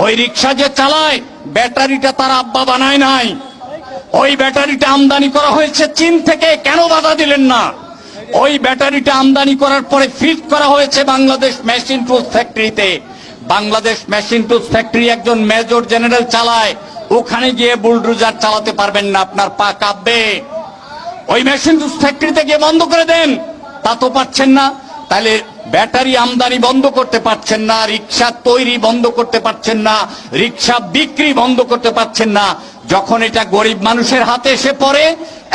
ওই রিক্সা যে চালায় ব্যাটারিটা তার আব্বা বানায় নাই, ওই ব্যাটারিটা আমদানি করা হয়েছে চীন থেকে। কেন বাধা দিলেন না? ওই ব্যাটারিটা আমদানি করার পরে ফিট করা হয়েছে বাংলাদেশ মেশিন টুলস ফ্যাক্টরিতে। বাংলাদেশ মেশিন টুলস ফ্যাক্টরি একজন মেজর জেনারেল চালায়, ওখানে গিয়ে বুলডোজার চালাতে পারবেন না, আপনার পা কাঁপবে। ওই মেশিন টুলস ফ্যাক্টরিতে গিয়ে বন্ধ করে দেন, তা তো পারছেন না। তাহলে ব্যাটারি আমদানি বন্ধ করতে পারছেন না, রিক্সা তৈরি বন্ধ করতে পারছেন না, রিক্সা বিক্রি বন্ধ করতে পারছেন না। যখন এটা গরিব মানুষের হাতে এসে পড়ে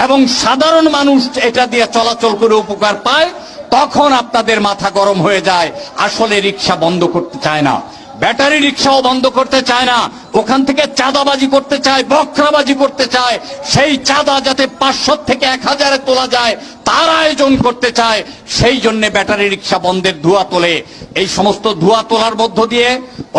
এবং সাধারণ মানুষ এটা দিয়ে চলাচল করে উপকার পায়, তখন আপনাদের মাথা গরম হয়ে যায়। আসলে রিক্সা বন্ধ করতে চায় না, ব্যাটারি রিক্সাও বন্ধ করতে চায় না, ওখান থেকে চাঁদাবাজি করতে চায়, বকরাবাজি করতে চায়। সেই চাঁদা যাতে 500 থেকে 1000-এ তোলা যায় তার আয়োজন করতে চায়। সেই জন্য ব্যাটারি রিক্সা বন্ধের ধোঁয়া তোলে। এই সমস্ত ধোঁয়া তোলার মধ্য দিয়ে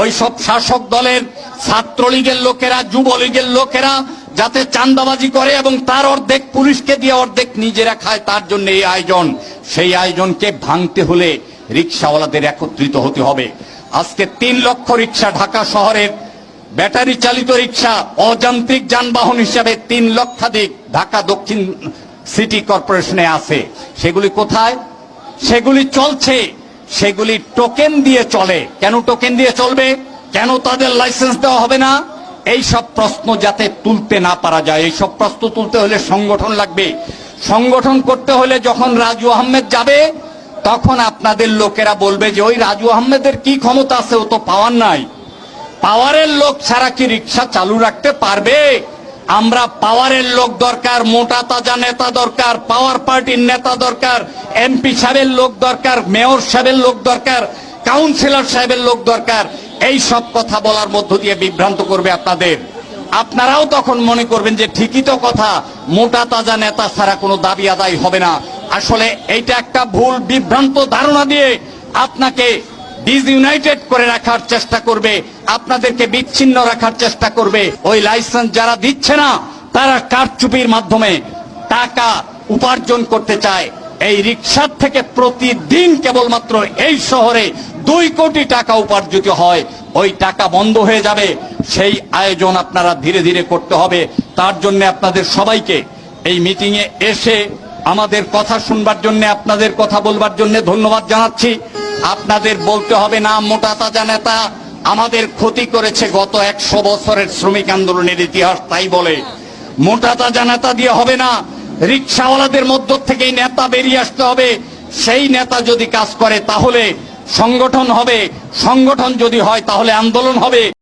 ওই সব শাসক দলের ছাত্রলীগের লোকেরা, যুবলীগের লোকেরা যাতে চাঁদাবাজি করে এবং তার অর্ধেক পুলিশকে দিয়ে অর্ধেক নিজেরা খায়, তার জন্য এই আয়োজন। সেই আয়োজনকে ভাঙতে হলে রিক্সাওয়ালাদের একত্রিত হতে হবে। আজকে 3 লক্ষ রিক্সা ঢাকা শহরের ব্যাটারি চালিত রিক্সা, অযান্ত্রিক যানবাহন হিসাবে 3 লক্ষাধিক ঢাকা দক্ষিণ সিটি কর্পোরেশনে আছে। সেগুলি কোথায়? সেগুলি চলছে, সেগুলি টোকেন দিয়ে চলে। কেন টোকেন দিয়ে চলবে? কেন তাদের লাইসেন্স দেওয়া হবে না? এই সব প্রশ্ন যাতে তুলতে না পারা যায়। এই সব প্রশ্ন তুলতে হলে সংগঠন লাগবে। সংগঠন করতে হলে যখন রাজু আহমেদ যাবে, তখন আপনাদের লোকেরা বলবে যে ওই রাজু আহমেদের কি ক্ষমতা আছে, ও তো পাওয়ার নাই। পাওয়ারের লোক ছাড়া কি রিক্সা চালু রাখতে পারবে? আমরা পাওয়ারের লোক দরকার, মোটা তাজা নেতা দরকার, পাওয়ার পার্টির নেতা দরকার, এমপি সাহেবের লোক দরকার, মেয়র সাহেবের লোক দরকার, কাউন্সিলর সাহেবের লোক দরকার। এই সব কথা বলার মধ্য দিয়ে বিভ্রান্ত করবে আপনাদের। আপনারাও তখন মনে করবেন যে ঠিকই তো কথা, মোটা তাজা নেতা ছাড়া কোনো দাবি আদায় হবে না। আসলে এইটা একটা ভুল বিভ্রান্ত ধারণা দিয়ে আপনাকে ডিসইউনাইটেড করে রাখার চেষ্টা করবে, আপনাদেরকে বিচ্ছিন্ন রাখার চেষ্টা করবে। ওই লাইসেন্স যারা দিচ্ছে না, তারা কারচুপির মাধ্যমে টাকা উপার্জন করতে চায়। এই রিক্সার থেকে প্রতিদিন কেবলমাত্র এই শহরে 2 কোটি টাকা উপার্জিত হয়। ওই টাকা বন্ধ হয়ে যাবে। সেই আয়োজন আপনারা ধীরে ধীরে করতে হবে। তার জন্য আপনাদের সবাইকে এই মিটিং এ এসে আমাদের কথা শুনবার জন্য, আপনাদের কথা বলবার জন্য ধন্যবাদ জানাচ্ছি। আপনাদের বলতে হবে না মোটা তাজা নেতা আমাদের ক্ষতি করেছে, গত 100 বছরের শ্রমিক আন্দোলনের ইতিহাস তাই বলে। মোটা তাজা নেতা দিয়ে হবে না, রিক্সাওয়ালাদের মধ্য থেকেই নেতা বেরিয়ে আসতে হবে। সেই নেতা যদি কাজ করে তাহলে সংগঠন হবে, সংগঠন যদি হয় তাহলে আন্দোলন হবে।